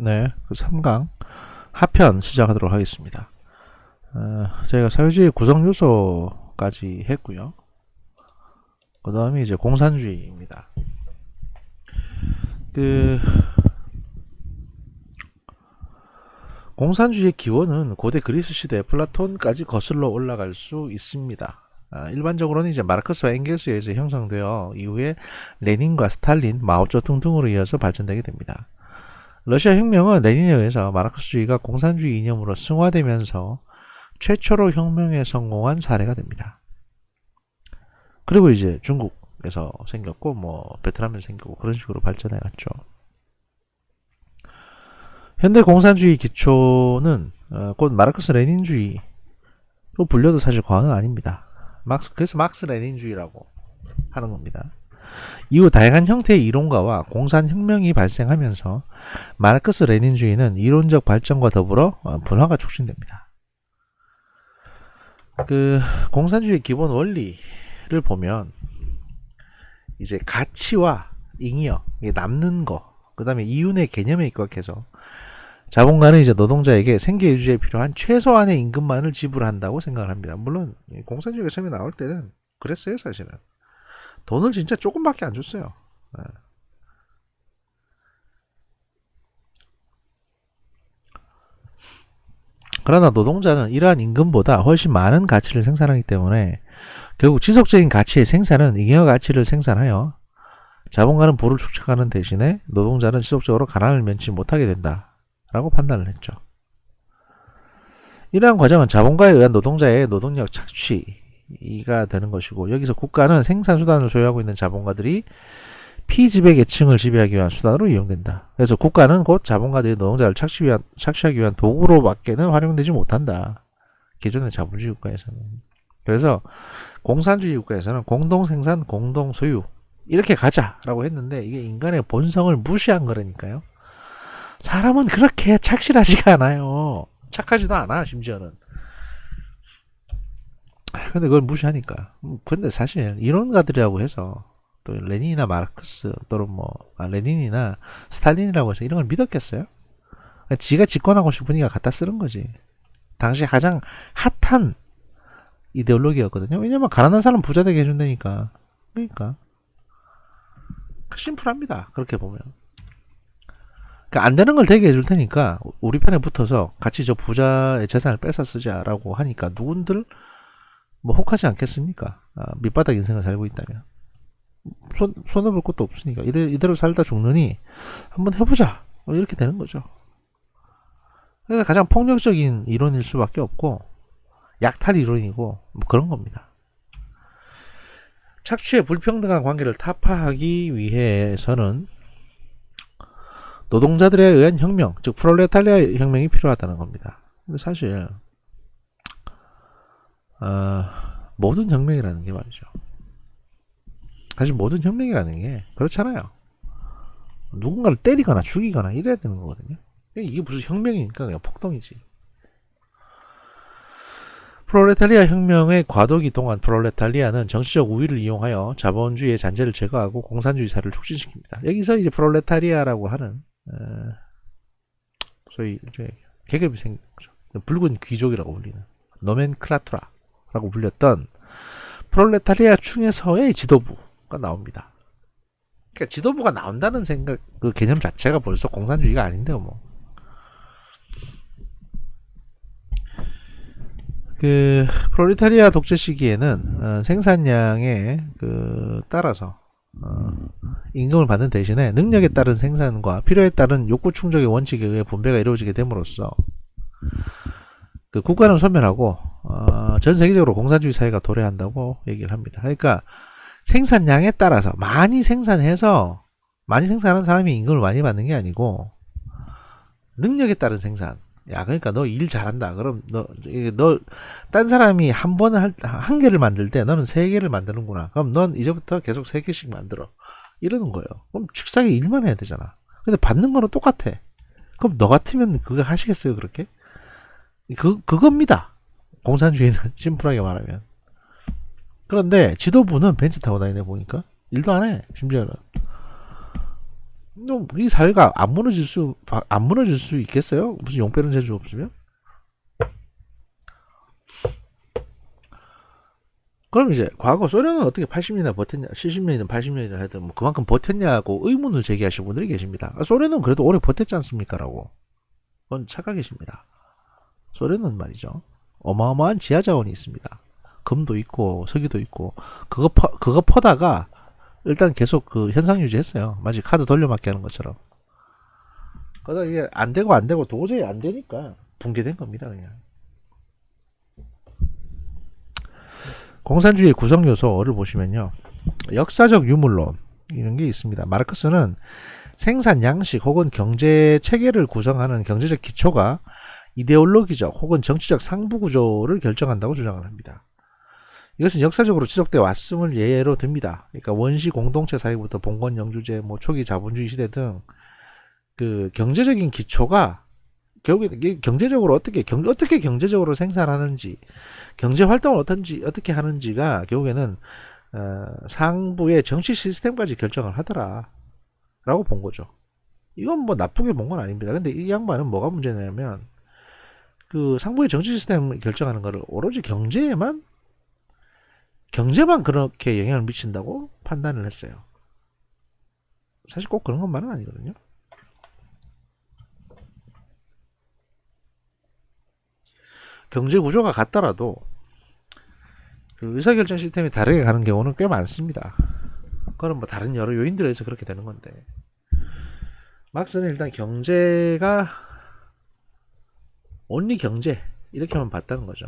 네, 그 3강 하편 시작하도록 하겠습니다. 저희가 사회주의 구성 요소까지 했고요. 그 다음에 이제 공산주의입니다. 그 공산주의의 기원은 고대 그리스 시대 플라톤까지 거슬러 올라갈 수 있습니다. 일반적으로는 이제 마르크스와 엥겔스에 의해서 형성되어 이후에 레닌과 스탈린, 마오쩌둥 등으로 이어서 발전되게 됩니다. 러시아 혁명은 레닌에 의해서 마르크스주의가 공산주의 이념으로 승화되면서 최초로 혁명에 성공한 사례가 됩니다. 그리고 이제 중국에서 생겼고 뭐 베트남에서 생겼고 그런 식으로 발전해 갔죠. 현대 공산주의 기초는 곧 마르크스 레닌주의로 불려도 사실 과언은 아닙니다. 그래서 막스 레닌주의라고 하는 겁니다. 이후 다양한 형태의 이론가와 공산혁명이 발생하면서 마르크스 레닌주의는 이론적 발전과 더불어 분화가 촉진됩니다. 그 공산주의 기본 원리를 보면 이제 가치와 잉여, 남는 거, 그 다음에 이윤의 개념에 입각해서 자본가는 이제 노동자에게 생계 유지에 필요한 최소한의 임금만을 지불한다고 생각을 합니다. 물론 공산주의가 처음에 나올 때는 그랬어요, 사실은. 돈을 진짜 조금밖에 안 줬어요. 그러나 노동자는 이러한 임금보다 훨씬 많은 가치를 생산하기 때문에 결국 지속적인 가치의 생산은 잉여 가치를 생산하여 자본가는 부를 축적하는 대신에 노동자는 지속적으로 가난을 면치 못하게 된다라고 판단을 했죠. 이러한 과정은 자본가에 의한 노동자의 노동력 착취가 되는 것이고, 여기서 국가는 생산수단을 소유하고 있는 자본가들이 피지배 계층을 지배하기 위한 수단으로 이용된다. 그래서 국가는 곧 자본가들이 노동자를 착취하기 위한 도구로밖에는 활용되지 못한다. 기존의 자본주의 국가에서는. 그래서 공산주의 국가에서는 공동생산, 공동소유 이렇게 가자라고 했는데 이게 인간의 본성을 무시한 거라니까요. 사람은 그렇게 착실하지가 않아요. 착하지도 않아, 심지어는. 근데 그걸 무시하니까. 근데 사실 이론가들이라고 해서 또 레닌이나 마르크스 또는 레닌이나 스탈린이라고 해서 이런 걸 믿었겠어요? 지가 집권하고 싶으니까 갖다 쓰는 거지. 당시 가장 핫한 이데올로기였거든요. 왜냐면 가난한 사람 부자 되게 해준다니까. 그러니까 심플합니다. 그렇게 보면. 그러니까 안 되는 걸 되게 해줄 테니까 우리 편에 붙어서 같이 저 부자의 재산을 뺏어 쓰자라고 하니까 누군들 뭐 혹하지 않겠습니까? 밑바닥 인생을 살고 있다면 손해볼 것도 없으니까 이대로 살다 죽느니 한번 해보자 이렇게 되는 거죠. 그래서 가장 폭력적인 이론일 수밖에 없고 약탈 이론이고 뭐 그런 겁니다. 착취의 불평등한 관계를 타파하기 위해서는 노동자들에 의한 혁명, 즉 프롤레타리아 혁명이 필요하다는 겁니다. 근데 사실 모든 혁명이라는 게 말이죠. 사실 모든 혁명이라는 게 그렇잖아요. 누군가를 때리거나 죽이거나 이래야 되는 거거든요. 이게 무슨 혁명이니까 그냥 폭동이지. 프롤레타리아 혁명의 과도기 동안 프롤레타리아는 정치적 우위를 이용하여 자본주의의 잔재를 제거하고 공산주의 사를 촉진시킵니다. 여기서 이제 프롤레타리아라고 하는 소위 계급이 생긴 거죠. 붉은 귀족이라고 불리는 노멘클라투라라고 불렸던 프롤레타리아 중에서의 지도부가 나옵니다. 그러니까 지도부가 나온다는 생각, 그 개념 자체가 벌써 공산주의가 아닌데요, 뭐. 그 프롤레타리아 독재 시기에는 생산량에 따라서 임금을 받는 대신에 능력에 따른 생산과 필요에 따른 욕구 충족의 원칙에 의해 분배가 이루어지게 됨으로써 그 국가는 소멸하고 전 세계적으로 공산주의 사회가 도래한다고 얘기를 합니다. 그러니까 생산량에 따라서 많이 생산해서 많이 생산하는 사람이 임금을 많이 받는 게 아니고 능력에 따른 생산. 야, 그러니까 너 일 잘한다. 그럼 딴 사람이 한 개를 만들 때 너는 세 개를 만드는구나. 그럼 넌 이제부터 계속 세 개씩 만들어. 이러는 거예요. 그럼 축사하게 일만 해야 되잖아. 근데 받는 거는 똑같아. 그럼 너 같으면 그거 하시겠어요, 그렇게? 그겁니다. 공산주의는 심플하게 말하면. 그런데 지도부는 벤츠 타고 다니네 보니까 일도 안 해. 심지어는 이 사회가 안 무너질 수 있겠어요? 무슨 용 빼는 재주 없으면? 그럼 이제 과거 소련은 어떻게 80년이나 버텼냐, 70년이든 80년이든 하여튼 뭐 그만큼 버텼냐고 의문을 제기하시는 분들이 계십니다. 소련은 그래도 오래 버텼지 않습니까라고. 그건 착각이십니다. 소련은 말이죠. 어마어마한 지하 자원이 있습니다. 금도 있고 석유도 있고 그거 퍼다가 일단 계속 그 현상 유지했어요. 마치 카드 돌려막기 하는 것처럼. 그러다 이게 안 되고 도저히 안 되니까 붕괴된 겁니다, 그냥. 공산주의의 구성 요소를 보시면요. 역사적 유물론 이런 게 있습니다. 마르크스는 생산 양식 혹은 경제 체계를 구성하는 경제적 기초가 이데올로기적 혹은 정치적 상부 구조를 결정한다고 주장을 합니다. 이것은 역사적으로 지속되어 왔음을 예로 듭니다. 그러니까 원시 공동체 사회부터 봉건 영주제, 뭐 초기 자본주의 시대 등 그 경제적인 기초가 결국에 이게 경제적으로 어떻게 경제적으로 생산하는지, 경제 활동을 어떻게 하는지가 결국에는 상부의 정치 시스템까지 결정을 하더라라고 본 거죠. 이건 뭐 나쁘게 본 건 아닙니다. 근데 이 양반은 뭐가 문제냐면 그 상부의 정치 시스템을 결정하는 거를 오로지 경제만 그렇게 영향을 미친다고 판단을 했어요. 사실 꼭 그런 것만은 아니거든요. 경제 구조가 같더라도 그 의사결정 시스템이 다르게 가는 경우는 꽤 많습니다. 그건 뭐 다른 여러 요인들에 의해서 그렇게 되는 건데, 막스는 일단 경제가 온리 경제 이렇게만 봤다는 거죠.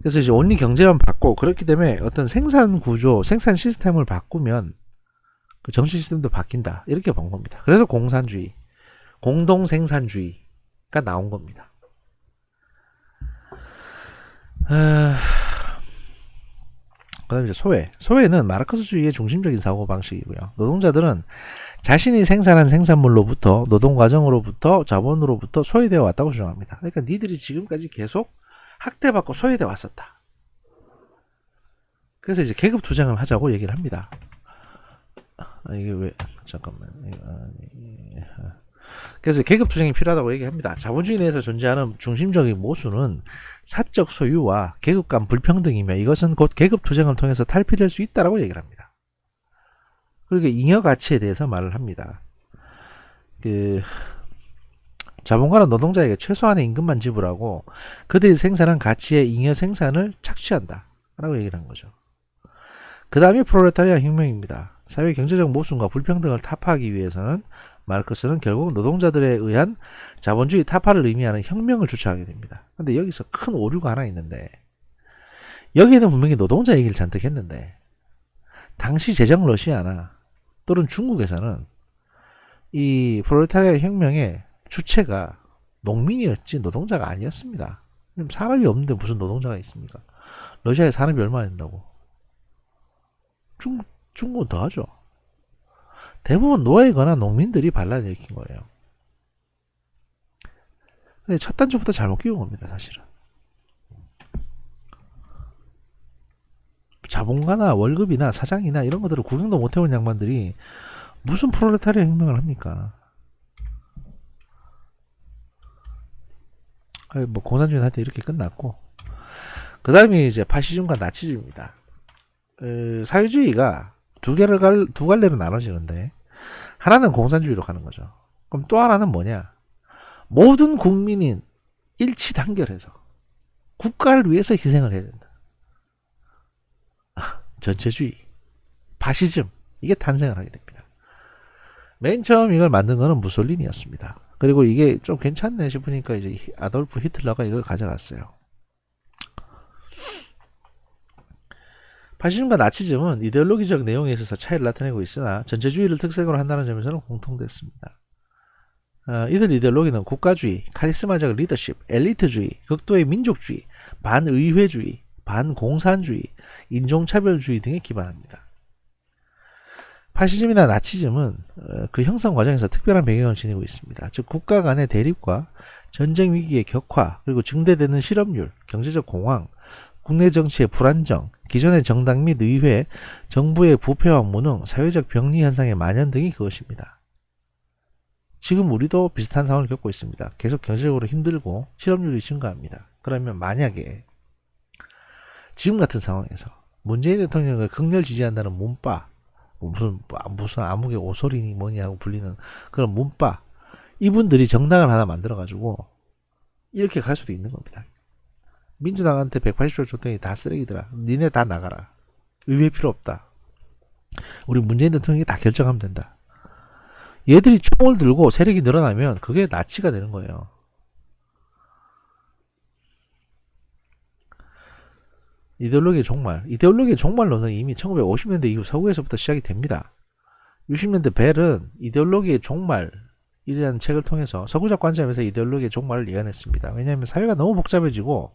그래서 이제 온리 경제만 봤고, 그렇기 때문에 어떤 생산 구조, 생산 시스템을 바꾸면 그 정치 시스템도 바뀐다, 이렇게 본 겁니다. 그래서 공산주의, 공동 생산주의가 나온 겁니다. 그다음에 이제 소외는 마르크스주의의 중심적인 사고 방식이고요. 노동자들은 자신이 생산한 생산물로부터, 노동 과정으로부터, 자본으로부터 소외되어 왔다고 주장합니다. 그러니까 니들이 지금까지 계속 학대받고 소외되어 왔었다. 그래서 이제 계급 투쟁을 하자고 얘기를 합니다. 이게 왜 잠깐만. 그래서 계급 투쟁이 필요하다고 얘기합니다. 자본주의 내에서 존재하는 중심적인 모순은 사적 소유와 계급 간 불평등이며 이것은 곧 계급 투쟁을 통해서 탈피될 수 있다라고 얘기를 합니다. 그리고 잉여 가치에 대해서 말을 합니다. 자본가는 노동자에게 최소한의 임금만 지불하고 그들이 생산한 가치의 잉여 생산을 착취한다 라고 얘기를 한 거죠. 그 다음이 프롤레타리아 혁명입니다. 사회 경제적 모순과 불평등을 타파하기 위해서는 마르크스는 결국 노동자들에 의한 자본주의 타파를 의미하는 혁명을 주창하게 됩니다. 근데 여기서 큰 오류가 하나 있는데, 여기에는 분명히 노동자 얘기를 잔뜩 했는데 당시 제정 러시아나 또는 중국에서는 이 프롤레타리아 혁명의 주체가 농민이었지 노동자가 아니었습니다. 산업이 없는데 무슨 노동자가 있습니까? 러시아에 산업이 얼마나 된다고? 중국은 더 하죠. 대부분 노예거나 농민들이 반란을 일으킨 거예요. 근데 첫 단추부터 잘못 끼운 겁니다, 사실은. 자본가나 월급이나 사장이나 이런 것들을 구경도 못 해본 양반들이 무슨 프롤레타리아 혁명을 합니까? 뭐 공산주의는 하여튼 이렇게 끝났고, 그 다음에 이제 파시즘과 나치즘입니다. 사회주의가 두 갈래로 나눠지는데, 하나는 공산주의로 가는 거죠. 그럼 또 하나는 뭐냐? 모든 국민인 일치 단결해서 국가를 위해서 희생을 해야 된다. 전체주의, 파시즘, 이게 탄생을 하게 됩니다. 맨 처음 이걸 만든 거는 무솔리니였습니다. 그리고 이게 좀 괜찮네 싶으니까 이제 아돌프 히틀러가 이걸 가져갔어요. 파시즘과 나치즘은 이데올로기적 내용에 있어서 차이를 나타내고 있으나 전체주의를 특색으로 한다는 점에서는 공통됐습니다. 이들 이데올로기는 국가주의, 카리스마적 리더십, 엘리트주의, 극도의 민족주의, 반의회주의, 반공산주의, 인종차별주의 등에 기반합니다. 파시즘이나 나치즘은 그 형성 과정에서 특별한 배경을 지니고 있습니다. 즉 국가 간의 대립과 전쟁 위기의 격화, 그리고 증대되는 실업률, 경제적 공황, 국내 정치의 불안정, 기존의 정당 및 의회, 정부의 부패와 무능, 사회적 병리 현상의 만연 등이 그것입니다. 지금 우리도 비슷한 상황을 겪고 있습니다. 계속 경제적으로 힘들고 실업률이 증가합니다. 그러면 만약에 지금 같은 상황에서 문재인 대통령을 극렬 지지한다는 문파, 무슨 암흑의 오소리니 뭐냐고 불리는 그런 문파, 이분들이 정당을 하나 만들어가지고 이렇게 갈 수도 있는 겁니다. 민주당한테 180조 줬더니 다 쓰레기더라. 니네 다 나가라. 의회 필요 없다. 우리 문재인 대통령이 다 결정하면 된다. 얘들이 총을 들고 세력이 늘어나면 그게 나치가 되는 거예요. 이데올로기의 종말. 이데올로기의 종말론은 이미 1950년대 이후 서구에서부터 시작이 됩니다. 60년대 벨은 이데올로기의 종말이라는 책을 통해서 서구적 관점에서 이데올로기의 종말을 예언했습니다. 왜냐하면 사회가 너무 복잡해지고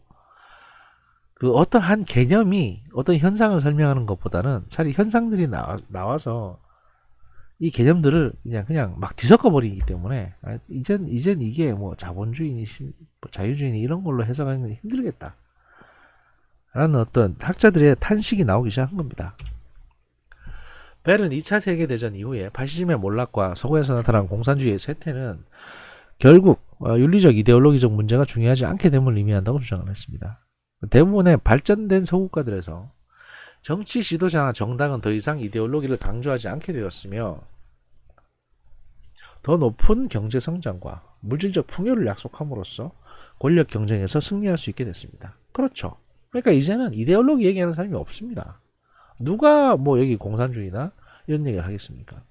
그 어떤 한 개념이 어떤 현상을 설명하는 것보다는 차라리 현상들이 나와서 이 개념들을 그냥 막 뒤섞어 버리기 때문에 이젠 이게 뭐 자본주의니 자유주의니 이런 걸로 해석하는 건 힘들겠다 라는 어떤 학자들의 탄식이 나오기 시작한 겁니다. 벨은 2차 세계대전 이후에 파시즘의 몰락과 서구에서 나타난 공산주의의 쇠퇴는 결국 윤리적 이데올로기적 문제가 중요하지 않게 됨을 의미한다고 주장을 했습니다. 대부분의 발전된 서구국가들에서 정치 지도자나 정당은 더 이상 이데올로기를 강조하지 않게 되었으며 더 높은 경제 성장과 물질적 풍요를 약속함으로써 권력 경쟁에서 승리할 수 있게 됐습니다. 그렇죠. 그러니까 이제는 이데올로기 얘기하는 사람이 없습니다. 누가 뭐 여기 공산주의나 이런 얘기를 하겠습니까?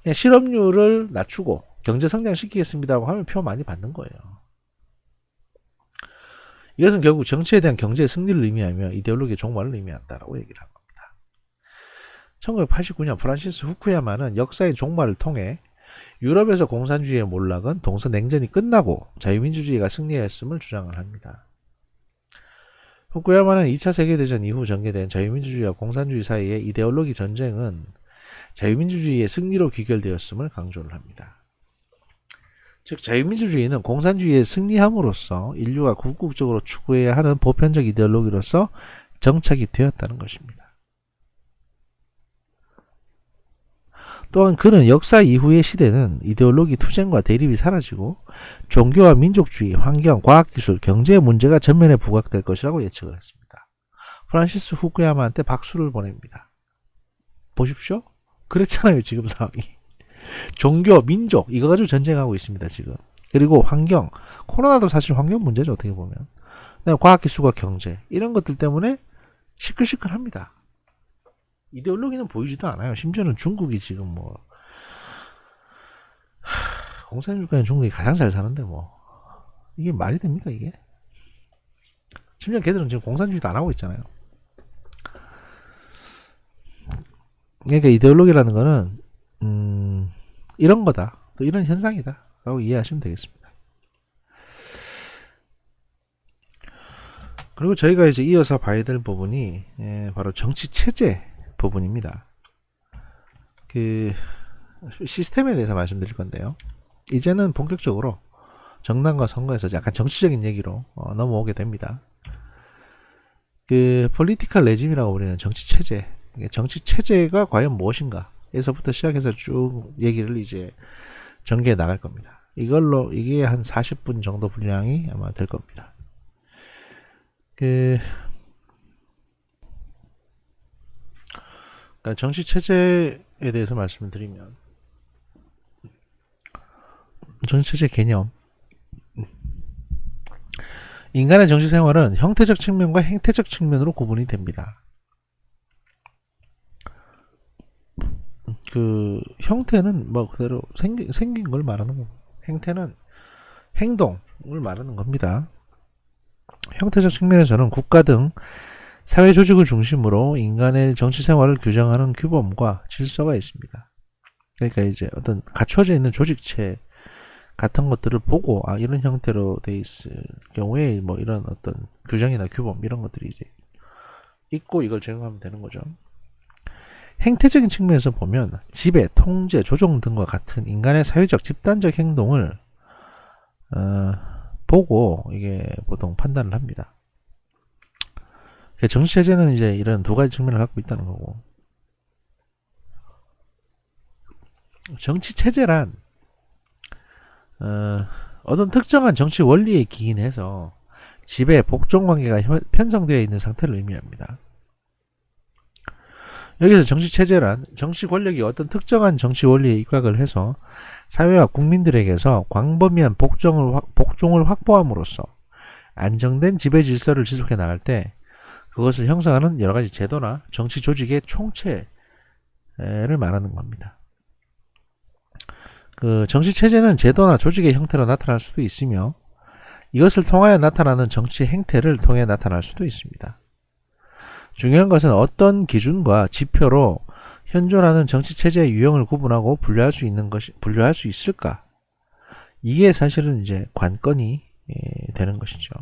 그냥 실업률을 낮추고 경제 성장시키겠습니다라고 하면 표 많이 받는 거예요. 이것은 결국 정치에 대한 경제의 승리를 의미하며 이데올로기의 종말을 의미한다라고 얘기를 한 겁니다. 1989년 프란시스 후쿠야마는 역사의 종말을 통해 유럽에서 공산주의의 몰락은 동서냉전이 끝나고 자유민주주의가 승리했음을 주장을 합니다. 후쿠야마는 2차 세계대전 이후 전개된 자유민주주의와 공산주의 사이의 이데올로기 전쟁은 자유민주주의의 승리로 귀결되었음을 강조를 합니다. 즉 자유민주주의는 공산주의에 승리함으로써 인류가 궁극적으로 추구해야 하는 보편적 이데올로기로서 정착이 되었다는 것입니다. 또한 그는 역사 이후의 시대는 이데올로기 투쟁과 대립이 사라지고 종교와 민족주의, 환경, 과학기술, 경제의 문제가 전면에 부각될 것이라고 예측을 했습니다. 프란시스 후쿠야마한테 박수를 보냅니다. 보십시오. 그랬잖아요. 지금 상황이. 종교, 민족 이거 가지고 전쟁하고 있습니다. 지금. 그리고 환경, 코로나도 사실 환경 문제죠. 어떻게 보면. 과학기술과 경제 이런 것들 때문에 시끌시끌합니다. 이데올로기는 보이지도 않아요. 심지어는 중국이 지금 뭐 공산주의국가인 중국이 가장 잘 사는데 뭐 이게 말이 됩니까 이게? 심지어 걔들은 지금 공산주의도 안 하고 있잖아요. 그러니까 이데올로기라는 거는 이런 거다. 또 이런 현상이다. 라고 이해하시면 되겠습니다. 그리고 저희가 이제 이어서 봐야 될 부분이 바로 정치 체제 부분입니다. 그 시스템에 대해서 말씀드릴 건데요. 이제는 본격적으로 정당과 선거에서 약간 정치적인 얘기로 넘어오게 됩니다. 그 폴리티컬 레짐이라고 부르는 정치 체제, 정치 체제가 과연 무엇인가에서부터 시작해서 쭉 얘기를 이제 전개해 나갈 겁니다. 이게 한 40분 정도 분량이 아마 될 겁니다. 그러니까 정치 체제에 대해서 말씀을 드리면 정치 체제 개념, 인간의 정치 생활은 형태적 측면과 행태적 측면으로 구분이 됩니다. 그 형태는 뭐 그대로 생긴 걸 말하는 거고, 행태는 행동을 말하는 겁니다. 형태적 측면에서는 국가 등 사회 조직을 중심으로 인간의 정치 생활을 규정하는 규범과 질서가 있습니다. 그러니까 이제 어떤 갖춰져 있는 조직체 같은 것들을 보고 이런 형태로 돼 있을 경우에 뭐 이런 어떤 규정이나 규범 이런 것들이 이제 있고 이걸 적용하면 되는 거죠. 행태적인 측면에서 보면 지배, 통제, 조종 등과 같은 인간의 사회적 집단적 행동을 보고 이게 보통 판단을 합니다. 정치 체제는 이제 이런 두 가지 측면을 갖고 있다는 거고, 정치 체제란 어떤 특정한 정치 원리에 기인해서 지배 복종 관계가 편성되어 있는 상태를 의미합니다. 여기서 정치 체제란 정치 권력이 어떤 특정한 정치 원리에 입각을 해서 사회와 국민들에게서 광범위한 복종을 확보함으로써 안정된 지배 질서를 지속해 나갈 때 그것을 형성하는 여러 가지 제도나 정치 조직의 총체를 말하는 겁니다. 그 정치 체제는 제도나 조직의 형태로 나타날 수도 있으며 이것을 통하여 나타나는 정치 행태를 통해 나타날 수도 있습니다. 중요한 것은 어떤 기준과 지표로 현존하는 정치 체제의 유형을 구분하고 분류할 수 있을까? 이게 사실은 이제 관건이 되는 것이죠.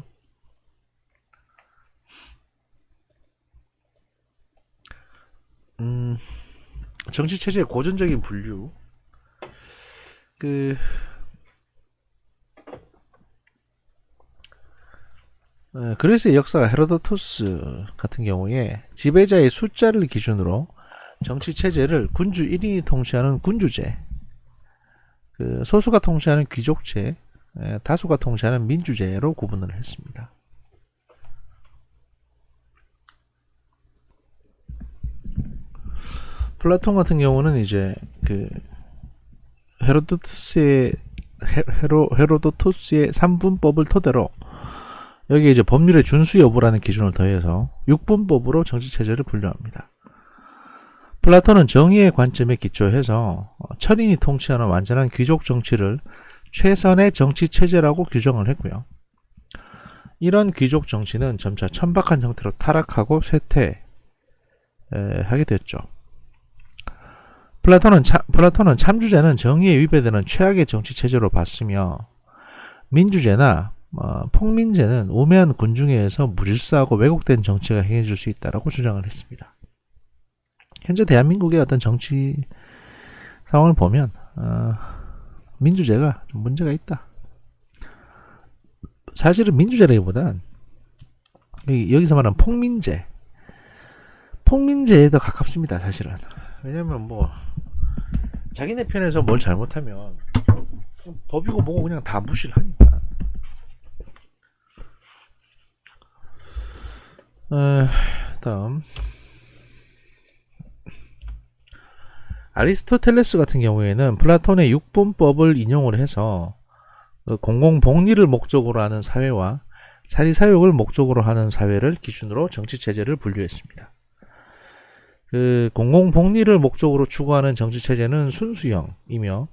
정치 체제의 고전적인 분류. 그리스의 역사가 헤로도토스 같은 경우에 지배자의 숫자를 기준으로 정치 체제를 군주 1인이 통치하는 군주제, 소수가 통치하는 귀족제, 다수가 통치하는 민주제로 구분을 했습니다. 플라톤 같은 경우는 이제 헤로도토스의 3분법을 토대로 여기에 이제 법률의 준수 여부라는 기준을 더해서 6분법으로 정치체제를 분류합니다. 플라톤은 정의의 관점에 기초해서 철인이 통치하는 완전한 귀족 정치를 최선의 정치체제라고 규정을 했고요. 이런 귀족 정치는 점차 천박한 형태로 타락하고 쇠퇴하게 됐죠. 플라톤은 참주제는 정의에 위배되는 최악의 정치체제로 봤으며 민주제나 폭민제는 우매한 군중에 의해서 무질서하고 왜곡된 정치가 행해질 수 있다고 주장을 했습니다. 현재 대한민국의 어떤 정치 상황을 보면 민주제가 좀 문제가 있다. 사실은 민주제라기보단 여기서 말하는 폭민제에 더 가깝습니다. 사실은. 왜냐면 자기네 편에서 뭘 잘못하면 법이고 뭐고 그냥 다 무시를 하니까. 다음 아리스토텔레스 같은 경우에는 플라톤의 6분법을 인용을 해서 공공복리를 목적으로 하는 사회와 사리사욕을 목적으로 하는 사회를 기준으로 정치체제를 분류했습니다. 공공복리를 목적으로 추구하는 정치체제는 순수형이며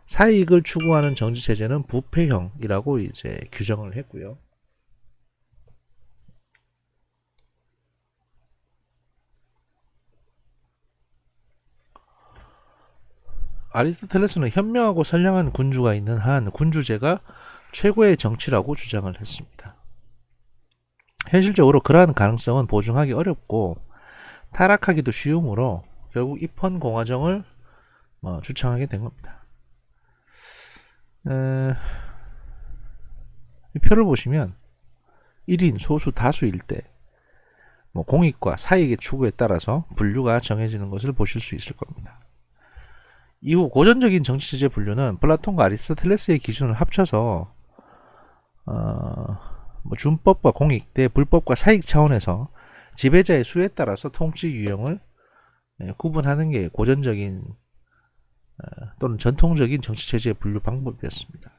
사익을 추구하는 정치체제는 부패형이라고 이제 규정을 했고요. 아리스토텔레스는 현명하고 선량한 군주가 있는 한 군주제가 최고의 정치라고 주장을 했습니다. 현실적으로 그러한 가능성은 보증하기 어렵고 타락하기도 쉬우므로 결국 입헌공화정을 주창하게 된 겁니다. 이 표를 보시면 1인, 소수, 다수일 때 공익과 사익의 추구에 따라서 분류가 정해지는 것을 보실 수 있을 겁니다. 이후 고전적인 정치체제 분류는 플라톤과 아리스토텔레스의 기준을 합쳐서 준법과 공익 대 불법과 사익 차원에서 지배자의 수에 따라서 통치 유형을 구분하는 게 고전적인 또는 전통적인 정치체제의 분류 방법이었습니다.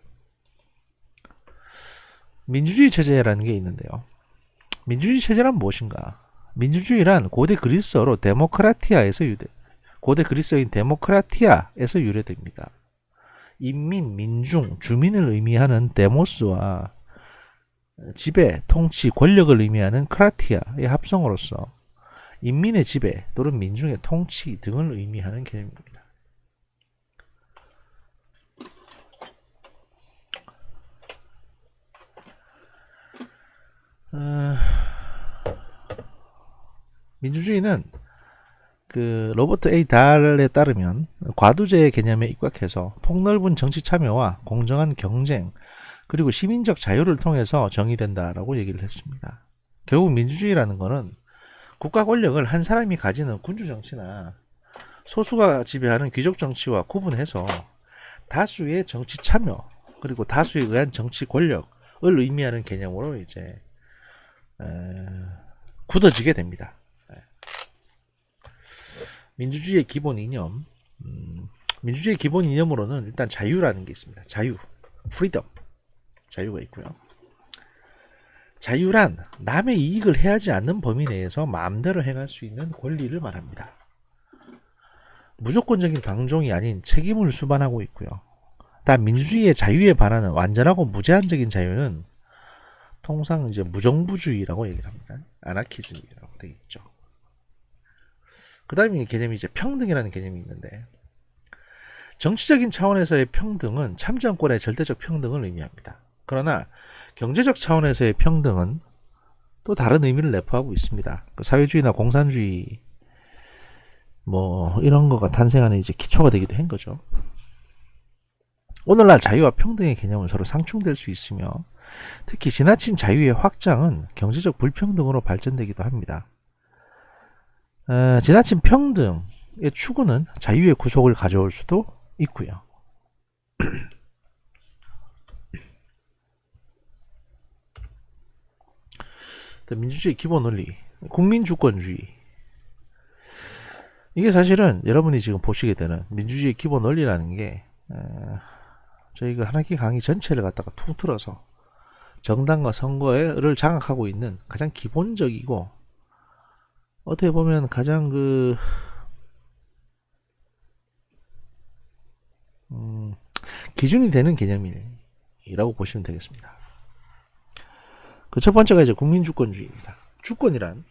민주주의 체제라는 게 있는데요. 민주주의 체제란 무엇인가? 민주주의란 고대 그리스어로 고대 그리스어인 데모크라티아에서 유래됩니다. 인민, 민중, 주민을 의미하는 데모스와 지배, 통치, 권력을 의미하는 크라티아의 합성어로서 인민의 지배 또는 민중의 통치 등을 의미하는 개념입니다. 민주주의는 로버트 A. 달에 따르면 과두제의 개념에 입각해서 폭넓은 정치 참여와 공정한 경쟁 그리고 시민적 자유를 통해서 정의된다라고 얘기를 했습니다. 결국 민주주의라는 거는 국가 권력을 한 사람이 가지는 군주 정치나 소수가 지배하는 귀족 정치와 구분해서 다수의 정치 참여 그리고 다수에 의한 정치 권력을 의미하는 개념으로 이제 굳어지게 됩니다. 민주주의의 기본 이념, 민주주의의 기본 이념으로는 일단 자유라는 게 있습니다. 자유, freedom, 자유가 있고요. 자유란 남의 이익을 해하지 않는 범위 내에서 마음대로 행할 수 있는 권리를 말합니다. 무조건적인 방종이 아닌 책임을 수반하고 있고요. 다음 민주주의의 자유에 반하는 완전하고 무제한적인 자유는 통상 이제 무정부주의라고 얘기를 합니다. 아나키즘이라고 되어 있죠. 그 다음에 개념이 이제 평등이라는 개념이 있는데, 정치적인 차원에서의 평등은 참정권의 절대적 평등을 의미합니다. 그러나 경제적 차원에서의 평등은 또 다른 의미를 내포하고 있습니다. 사회주의나 공산주의 뭐 이런 거가 탄생하는 이제 기초가 되기도 한 거죠. 오늘날 자유와 평등의 개념은 서로 상충될 수 있으며 특히 지나친 자유의 확장은 경제적 불평등으로 발전되기도 합니다. 지나친 평등의 추구는 자유의 구속을 가져올 수도 있고요. 민주주의 기본 원리, 국민주권주의. 이게 사실은 여러분이 지금 보시게 되는 민주주의 기본 원리라는 게 저희가 한 학기 강의 전체를 갖다가 통틀어서 정당과 선거를 장악하고 있는 가장 기본적이고 어떻게 보면 가장 기준이 되는 개념이라고 보시면 되겠습니다. 그 첫 번째가 이제 국민주권주의입니다. 주권이란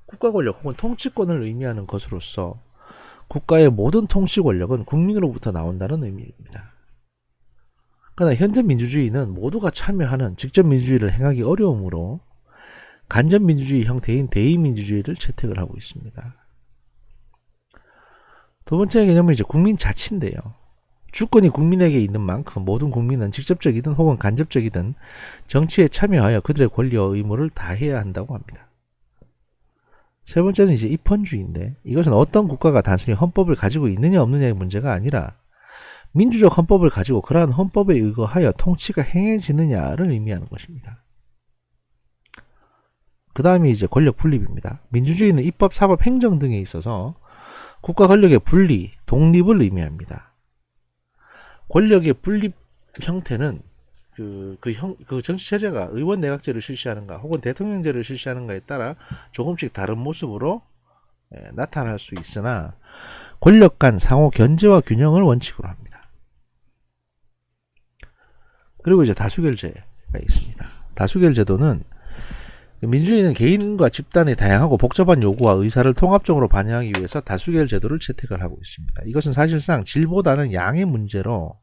국가 권력 혹은 통치권을 의미하는 것으로서 국가의 모든 통치 권력은 국민으로부터 나온다는 의미입니다. 그러나 현대 민주주의는 모두가 참여하는 직접 민주주의를 행하기 어려우므로 간접 민주주의 형태인 대의민주주의를 채택을 하고 있습니다. 두 번째 개념은 이제 국민자치인데요. 주권이 국민에게 있는 만큼 모든 국민은 직접적이든 혹은 간접적이든 정치에 참여하여 그들의 권리와 의무를 다해야 한다고 합니다. 세 번째는 이제 입헌주의인데, 이것은 어떤 국가가 단순히 헌법을 가지고 있느냐 없느냐의 문제가 아니라 민주적 헌법을 가지고 그러한 헌법에 의거하여 통치가 행해지느냐를 의미하는 것입니다. 그 다음이 이제 권력 분립입니다. 민주주의는 입법, 사법, 행정 등에 있어서 국가 권력의 분리, 독립을 의미합니다. 권력의 분립 형태는 그 정치 체제가 의원 내각제를 실시하는가 혹은 대통령제를 실시하는가에 따라 조금씩 다른 모습으로 나타날 수 있으나 권력 간 상호 견제와 균형을 원칙으로 합니다. 그리고 이제 다수결제가 있습니다. 다수결 제도는 민주주의는 개인과 집단의 다양하고 복잡한 요구와 의사를 통합적으로 반영하기 위해서 다수결 제도를 채택을 하고 있습니다. 이것은 사실상 질보다는 양의 문제로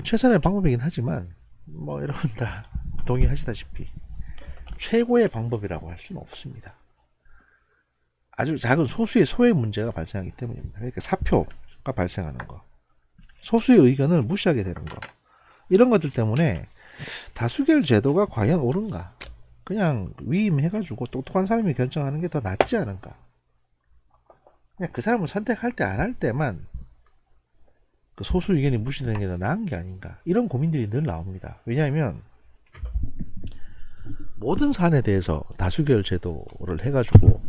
최선의 방법이긴 하지만 뭐 여러분 다 동의하시다시피 최고의 방법이라고 할 수는 없습니다. 아주 작은 소수의 소외 문제가 발생하기 때문입니다. 그러니까 사표가 발생하는 거, 소수의 의견을 무시하게 되는 거, 이런 것들 때문에 다수결 제도가 과연 옳은가? 그냥 위임해가지고 똑똑한 사람이 결정하는 게 더 낫지 않을까? 그냥 그 사람을 선택할 때 안 할 때만 그 소수 의견이 무시되는 게 더 나은 게 아닌가? 이런 고민들이 늘 나옵니다. 왜냐하면 모든 사안에 대해서 다수결 제도를 해가지고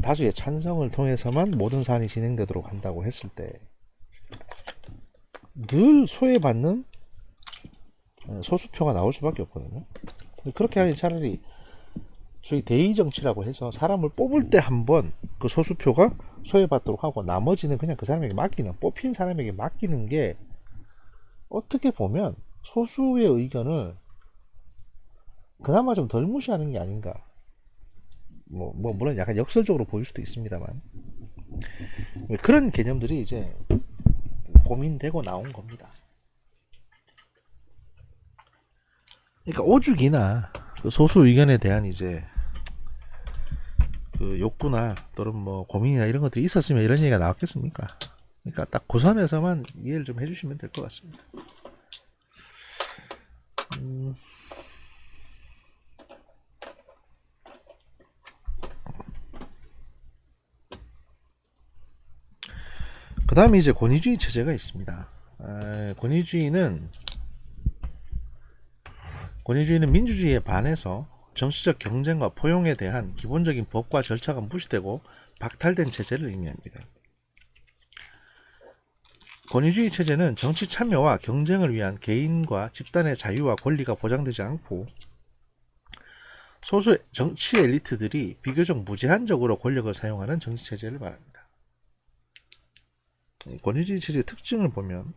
다수의 찬성을 통해서만 모든 사안이 진행되도록 한다고 했을 때 늘 소외받는 소수표가 나올 수밖에 없거든요. 그렇게 하니 차라리 저희 대의 정치라고 해서 사람을 뽑을 때 한번 그 소수표가 소외받도록 하고 나머지는 그냥 그 사람에게 맡기는, 뽑힌 사람에게 맡기는 게 어떻게 보면 소수의 의견을 그나마 좀 덜 무시하는 게 아닌가. 물론 약간 역설적으로 보일 수도 있습니다만 그런 개념들이 이제 고민되고 나온 겁니다. 그러니까 오죽이나 그 소수 의견에 대한 이제 그 욕구나 또는 뭐 고민이나 이런 것들이 있었으면 이런 얘기가 나왔겠습니까? 그러니까 딱 그 선에서만 이해를 좀 해주시면 될 것 같습니다. 다음에 이제 권위주의 체제가 있습니다. 권위주의는 민주주의에 반해서 정치적 경쟁과 포용에 대한 기본적인 법과 절차가 무시되고 박탈된 체제를 의미합니다. 권위주의 체제는 정치 참여와 경쟁을 위한 개인과 집단의 자유와 권리가 보장되지 않고 소수 정치 엘리트들이 비교적 무제한적으로 권력을 사용하는 정치 체제를 말합니다. 권위주의 체제의 특징을 보면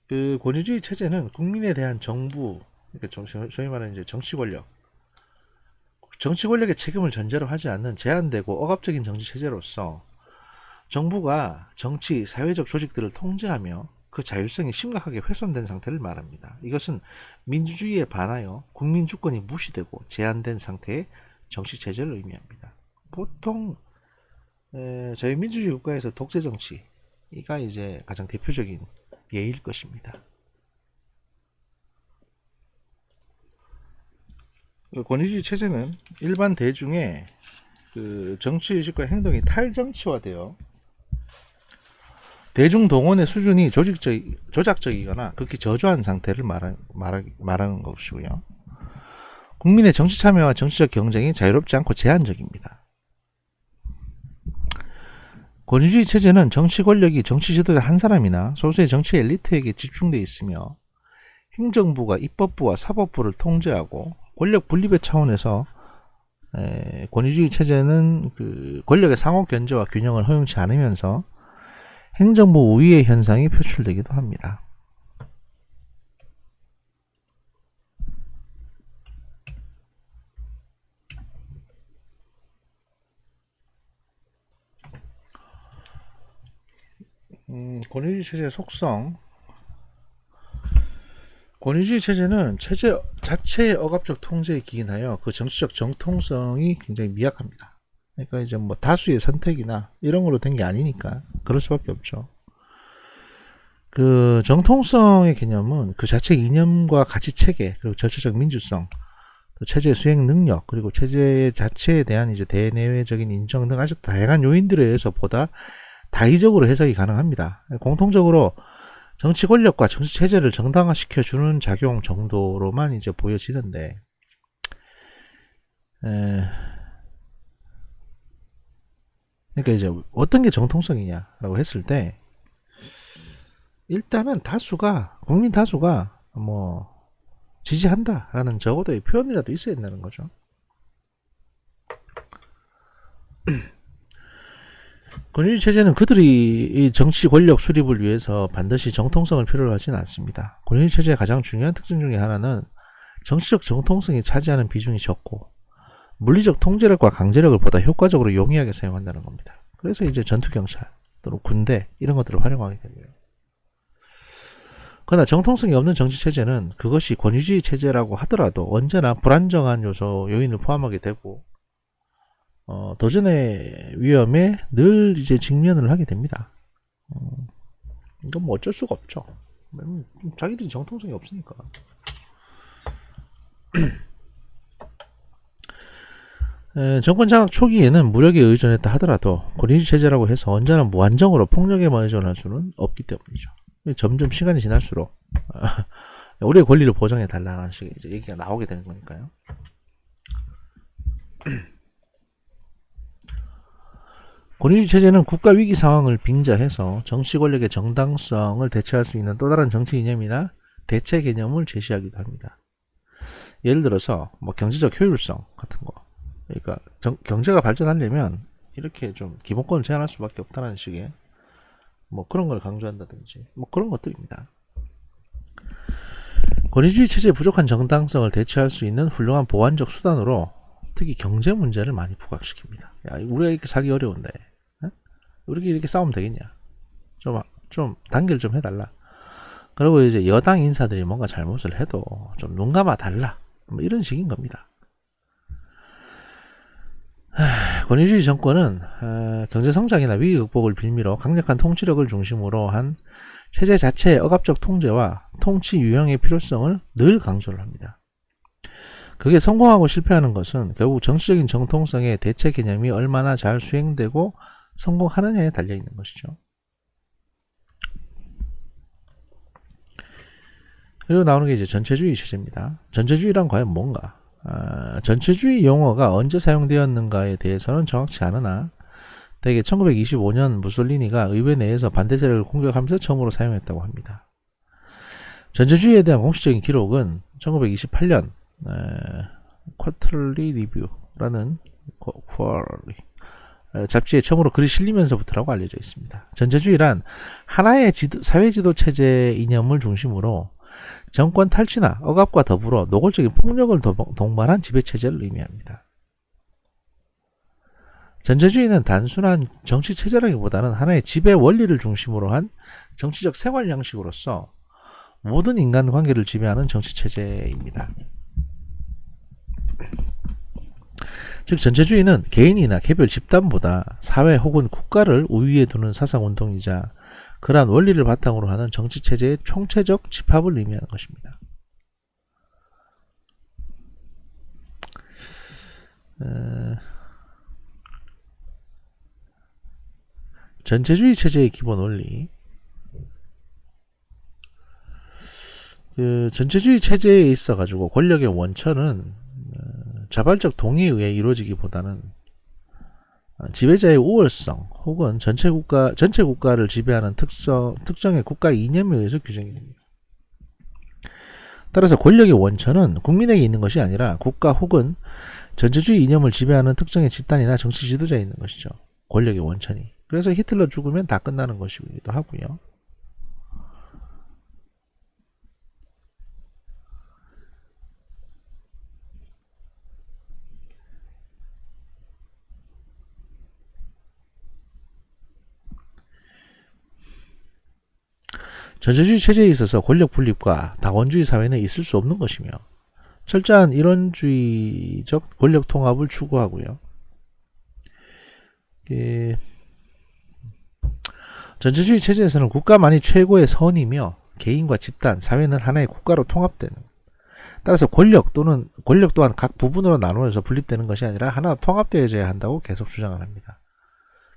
그 권위주의 체제는 국민에 대한 정부, 그러니까 소위 말하는 이제 정치 권력의 책임을 전제로 하지 않는 제한되고 억압적인 정치 체제로서 정부가 정치, 사회적 조직들을 통제하며 그 자율성이 심각하게 훼손된 상태를 말합니다. 이것은 민주주의에 반하여 국민 주권이 무시되고 제한된 상태의 정치 체제를 의미합니다. 보통 자유민주주의 국가에서 독재 정치가 이제 가장 대표적인 예일 것입니다. 권위주의 체제는 일반 대중의 그 정치의식과 행동이 탈정치화되어 대중 동원의 수준이 조작적이거나 극히 저조한 상태를 말하는 것이고요. 국민의 정치 참여와 정치적 경쟁이 자유롭지 않고 제한적입니다. 권위주의 체제는 정치 권력이 정치 지도자 한 사람이나 소수의 정치 엘리트에게 집중되어 있으며 행정부가 입법부와 사법부를 통제하고 권력 분립의 차원에서 권위주의 체제는 그 권력의 상호 견제와 균형을 허용치 않으면서 행정부 우위의 현상이 표출되기도 합니다. 권위주의 체제의 속성. 권위주의 체제는 체제 자체의 억압적 통제에 기인하여 그 정치적 정통성이 굉장히 미약합니다. 그러니까 이제 뭐 다수의 선택이나 이런 걸로 된 게 아니니까 그럴 수밖에 없죠. 그 정통성의 개념은 그 자체 이념과 가치 체계, 그리고 절차적 민주성, 또 체제 수행 능력, 그리고 체제 자체에 대한 이제 대내외적인 인정 등 아주 다양한 요인들에 의해서 보다 다의적으로 해석이 가능합니다. 공통적으로 정치 권력과 정치 체제를 정당화시켜 주는 작용 정도로만 이제 보여지는데, 그러니까 이제 어떤 게 정통성이냐라고 했을 때, 일단은 국민 다수가 뭐 지지한다라는 적어도의 표현이라도 있어야 된다는 거죠. 권위주의 체제는 그들이 정치 권력 수립을 위해서 반드시 정통성을 필요로 하지는 않습니다. 권위주의 체제의 가장 중요한 특징 중에 하나는 정치적 정통성이 차지하는 비중이 적고 물리적 통제력과 강제력을 보다 효과적으로 용이하게 사용한다는 겁니다. 그래서 이제 전투경찰 또는 군대 이런 것들을 활용하게 되고요. 그러나 정통성이 없는 정치체제는 그것이 권위주의 체제라고 하더라도 언제나 불안정한 요인을 포함하게 되고 도전의 위험에 늘 이제 직면을 하게 됩니다. 이건 뭐 어쩔 수가 없죠. 자기들이 정통성이 없으니까. 정권 장악 초기에는 무력에 의존했다 하더라도 권위주의 체제라고 해서 언제나 무한정으로 폭력에만 의존할 수는 없기 때문이죠. 점점 시간이 지날수록 우리의 권리를 보장해 달라는 식의 이제 얘기가 나오게 되는 거니까요. 권위주의 체제는 국가 위기 상황을 빙자해서 정치 권력의 정당성을 대체할 수 있는 또 다른 정치 이념이나 대체 개념을 제시하기도 합니다. 예를 들어서 뭐 경제적 효율성 같은 거. 그러니까 경제가 발전하려면 이렇게 좀 기본권을 제한할 수밖에 없다는 식의 뭐 그런 걸 강조한다든지 뭐 그런 것들입니다. 권위주의 체제의 부족한 정당성을 대체할 수 있는 훌륭한 보완적 수단으로 특히 경제 문제를 많이 부각시킵니다. 야, 우리가 이렇게 살기 어려운데 우리가 이렇게 싸우면 되겠냐? 좀 단결 좀 해달라. 그리고 이제 여당 인사들이 뭔가 잘못을 해도 좀 눈 감아 달라. 뭐 이런 식인 겁니다. 권위주의 정권은 경제성장이나 위기 극복을 빌미로 강력한 통치력을 중심으로 한 체제 자체의 억압적 통제와 통치 유형의 필요성을 늘 강조를 합니다. 그게 성공하고 실패하는 것은 결국 정치적인 정통성의 대체 개념이 얼마나 잘 수행되고 성공하느냐에 달려 있는 것이죠. 그리고 나오는 게 이제 전체주의 체제입니다. 전체주의란 과연 뭔가? 전체주의 용어가 언제 사용되었는가에 대해서는 정확치 않으나 대개 1925년 무솔리니가 의회 내에서 반대 세력을 공격하면서 처음으로 사용했다고 합니다. 전체주의에 대한 공식적인 기록은 1928년 쿼터리 리뷰라는 잡지에 처음으로 글이 실리면서부터라고 알려져 있습니다. 전체주의란 하나의 사회지도 체제 이념을 중심으로 정권 탈취나 억압과 더불어 노골적인 폭력을 동반한 지배체제를 의미합니다. 전체주의는 단순한 정치체제라기보다는 하나의 지배 원리를 중심으로 한 정치적 생활 양식으로서 모든 인간관계를 지배하는 정치체제입니다. 즉 전체주의는 개인이나 개별 집단보다 사회 혹은 국가를 우위에 두는 사상운동이자 그러한 원리를 바탕으로 하는 정치체제의 총체적 집합을 의미하는 것입니다. 전체주의 체제의 기본 원리. 전체주의 체제에 있어 가지고 권력의 원천은 자발적 동의에 의해 이루어지기보다는 지배자의 우월성 혹은 전체 국가를 지배하는 특정의 국가 이념에 의해서 규정이 됩니다. 따라서 권력의 원천은 국민에게 있는 것이 아니라 국가 혹은 전체주의 이념을 지배하는 특정의 집단이나 정치 지도자에 있는 것이죠. 권력의 원천이. 그래서 히틀러 죽으면 다 끝나는 것이기도 하고요. 전체주의 체제에 있어서 권력 분립과 다원주의 사회는 있을 수 없는 것이며 철저한 이론주의적 권력 통합을 추구하고요. 전체주의 체제에서는 국가만이 최고의 선이며 개인과 집단, 사회는 하나의 국가로 통합되는, 따라서 권력 또한 각 부분으로 나누어서 분립되는 것이 아니라 하나 통합되어져야 한다고 계속 주장을 합니다.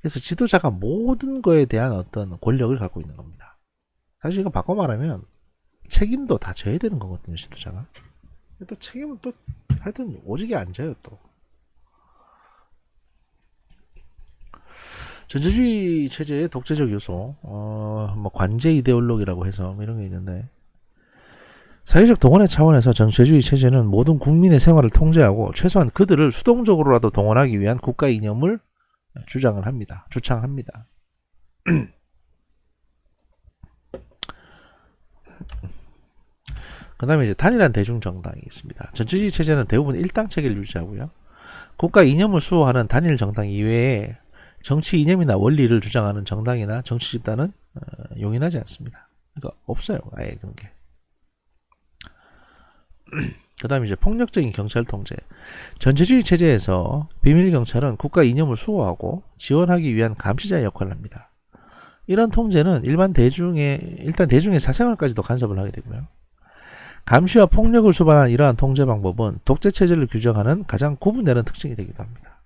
그래서 지도자가 모든 거에 대한 어떤 권력을 갖고 있는 겁니다. 사실 이거 바꿔 말하면 책임도 다 져야 되는 거거든요, 지도자가. 또 책임은 또 하여튼 오지게 안 져요, 또. 전체주의 체제의 독재적 요소, 뭐 관제 이데올로기라고 해서 이런 게 있는데, 사회적 동원의 차원에서 전체주의 체제는 모든 국민의 생활을 통제하고 최소한 그들을 수동적으로라도 동원하기 위한 국가 이념을 주창합니다. 그 다음에 이제 단일한 대중정당이 있습니다. 전체주의 체제는 대부분 일당 체계를 유지하고요. 국가 이념을 수호하는 단일 정당 이외에 정치 이념이나 원리를 주장하는 정당이나 정치 집단은 용인하지 않습니다. 그러니까 없어요. 아예 그런 게. 그 다음에 이제 폭력적인 경찰 통제. 전체주의 체제에서 비밀 경찰은 국가 이념을 수호하고 지원하기 위한 감시자의 역할을 합니다. 이런 통제는 일단 대중의 사생활까지도 간섭을 하게 되고요. 감시와 폭력을 수반한 이러한 통제 방법은 독재 체제를 규정하는 가장 구분되는 특징이 되기도 합니다.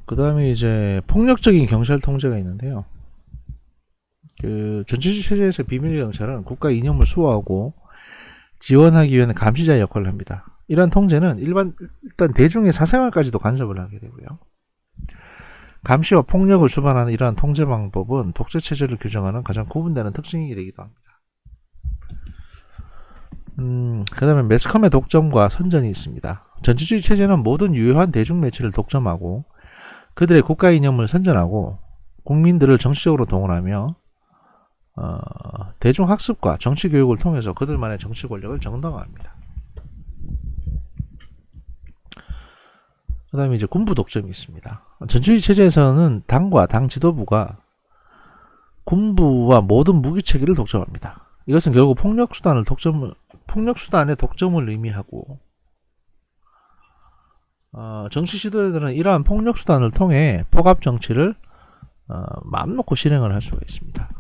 그 다음에 이제 폭력적인 경찰 통제가 있는데요. 전체주의 체제에서 비밀 경찰은 국가 이념을 수호하고 지원하기 위한 감시자의 역할을 합니다. 이러한 통제는 일단 대중의 사생활까지도 간섭을 하게 되고요. 감시와 폭력을 수반하는 이러한 통제 방법은 독재 체제를 규정하는 가장 구분되는 특징이 되기도 합니다. 그 다음에 매스컴의 독점과 선전이 있습니다. 전체주의 체제는 모든 유효한 대중 매체를 독점하고 그들의 국가 이념을 선전하고 국민들을 정치적으로 동원하며 대중 학습과 정치 교육을 통해서 그들만의 정치 권력을 정당화합니다. 그 다음에 이제 군부 독점이 있습니다. 전체주의 체제에서는 당과 당 지도부가 군부와 모든 무기 체계를 독점합니다. 이것은 결국 폭력수단의 독점을 의미하고 정치 지도자들은 이러한 폭력수단을 통해 폭압 정치를 마음 놓고 실행을 할 수가 있습니다.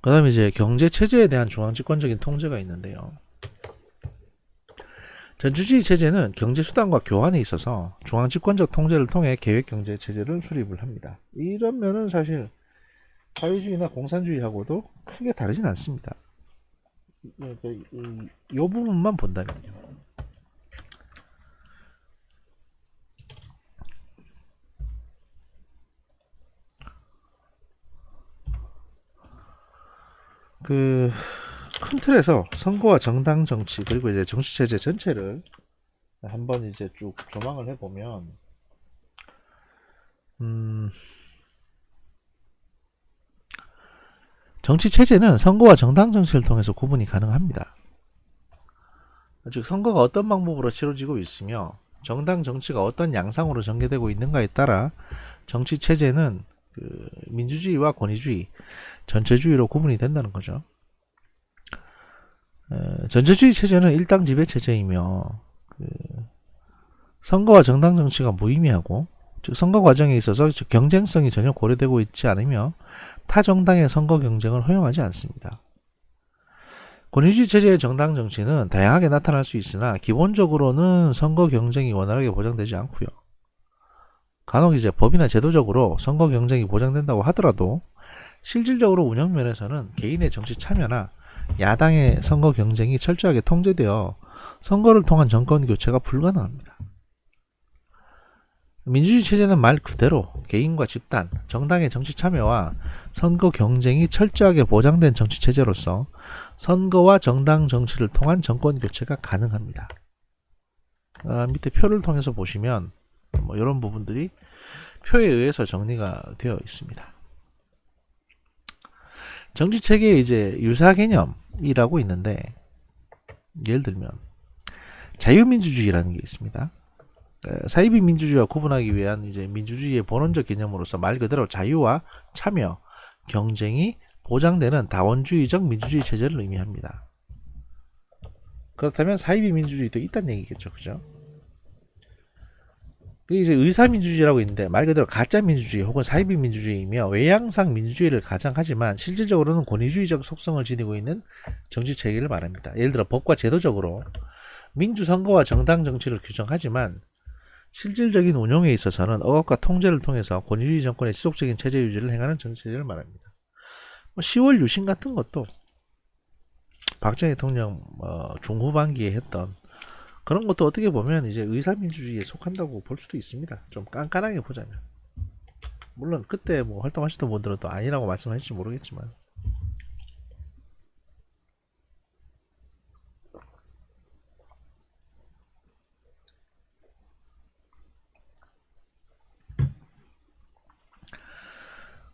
그 다음에 이제 경제 체제에 대한 중앙집권적인 통제가 있는데요. 전체주의 체제는 경제 수단과 교환에 있어서 중앙집권적 통제를 통해 계획 경제 체제를 수립을 합니다. 이런 면은 사실 사회주의나 공산주의하고도 크게 다르진 않습니다. 이 부분만 본다면요. 큰 틀에서 선거와 정당 정치 그리고 이제 정치 체제 전체를 한번 이제 쭉 조망을 해보면 정치 체제는 선거와 정당 정치를 통해서 구분이 가능합니다. 즉 선거가 어떤 방법으로 치러지고 있으며 정당 정치가 어떤 양상으로 전개되고 있는가에 따라 정치 체제는 민주주의와 권위주의, 전체주의로 구분이 된다는 거죠. 전체주의 체제는 일당 지배 체제이며 선거와 정당 정치가 무의미하고 즉 선거 과정에 있어서 경쟁성이 전혀 고려되고 있지 않으며 타 정당의 선거 경쟁을 허용하지 않습니다. 권위주의 체제의 정당 정치는 다양하게 나타날 수 있으나 기본적으로는 선거 경쟁이 원활하게 보장되지 않고요. 간혹 이제 법이나 제도적으로 선거 경쟁이 보장된다고 하더라도 실질적으로 운영면에서는 개인의 정치 참여나 야당의 선거 경쟁이 철저하게 통제되어 선거를 통한 정권 교체가 불가능합니다. 민주주의 체제는 말 그대로 개인과 집단, 정당의 정치 참여와 선거 경쟁이 철저하게 보장된 정치 체제로서 선거와 정당 정치를 통한 정권 교체가 가능합니다. 밑에 표를 통해서 보시면 이런 부분들이 표에 의해서 정리가 되어 있습니다. 정치 체계에 이제 유사 개념이라고 있는데 예를 들면 자유민주주의라는 게 있습니다. 사이비 민주주의와 구분하기 위한 이제 민주주의의 본원적 개념으로서 말 그대로 자유와 참여, 경쟁이 보장되는 다원주의적 민주주의 체제를 의미합니다. 그렇다면 사이비 민주주의도 있다는 얘기겠죠, 그죠? 이제 의사민주주의라고 있는데 말 그대로 가짜 민주주의 혹은 사이비 민주주의이며 외양상 민주주의를 가장하지만 실질적으로는 권위주의적 속성을 지니고 있는 정치 체계를 말합니다. 예를 들어 법과 제도적으로 민주선거와 정당 정치를 규정하지만 실질적인 운용에 있어서는 억압과 통제를 통해서 권위주의 정권의 지속적인 체제 유지를 행하는 정치체제를 말합니다. 10월 유신 같은 것도 박정희 대통령 중후반기에 했던 그런 것도 어떻게 보면 이제 의사민주주의에 속한다고 볼 수도 있습니다. 좀 깐깐하게 보자면. 물론 그때 뭐 활동하시던 분들은 또 아니라고 말씀하실지 모르겠지만.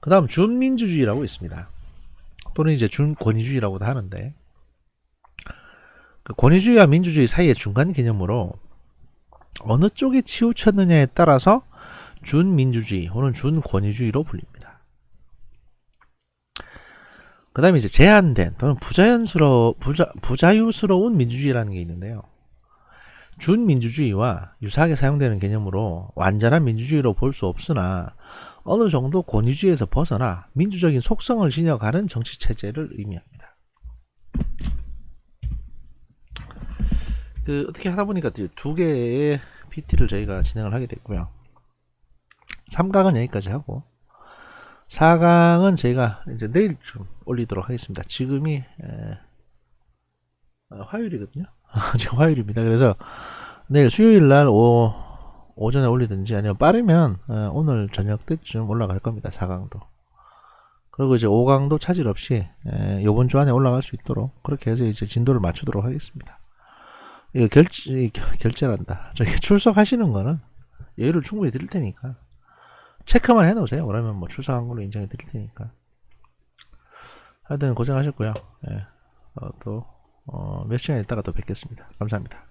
그 다음 준민주주의라고 있습니다. 또는 이제 준권위주의라고도 하는데 그 권위주의와 민주주의 사이의 중간 개념으로 어느 쪽에 치우쳤느냐에 따라서 준민주주의 혹은 준권위주의로 불립니다. 그 다음에 이제 제한된 또는 부자유스러운 민주주의라는 게 있는데요. 준민주주의와 유사하게 사용되는 개념으로 완전한 민주주의로 볼 수 없으나 어느 정도 권위주의에서 벗어나 민주적인 속성을 지녀가는 정치체제를 의미합니다. 어떻게 하다 보니까 두 개의 PT를 저희가 진행을 하게 됐고요. 3강은 여기까지 하고 4강은 저희가 이제 내일 좀 올리도록 하겠습니다. 지금이 화요일이거든요. 지금 화요일입니다. 그래서 내일 수요일날 오전에 올리든지 아니면 빠르면 오늘 저녁 때쯤 올라갈 겁니다. 4강도. 그리고 이제 5강도 차질 없이 이번 주 안에 올라갈 수 있도록 그렇게 해서 이제 진도를 맞추도록 하겠습니다. 이거 결제란다. 저기 출석하시는 거는 여유를 충분히 드릴 테니까 체크만 해 놓으세요. 그러면 뭐 출석한 걸로 인정해 드릴 테니까. 하여튼 고생하셨고요. 또 몇 시간 있다가 또 뵙겠습니다. 감사합니다.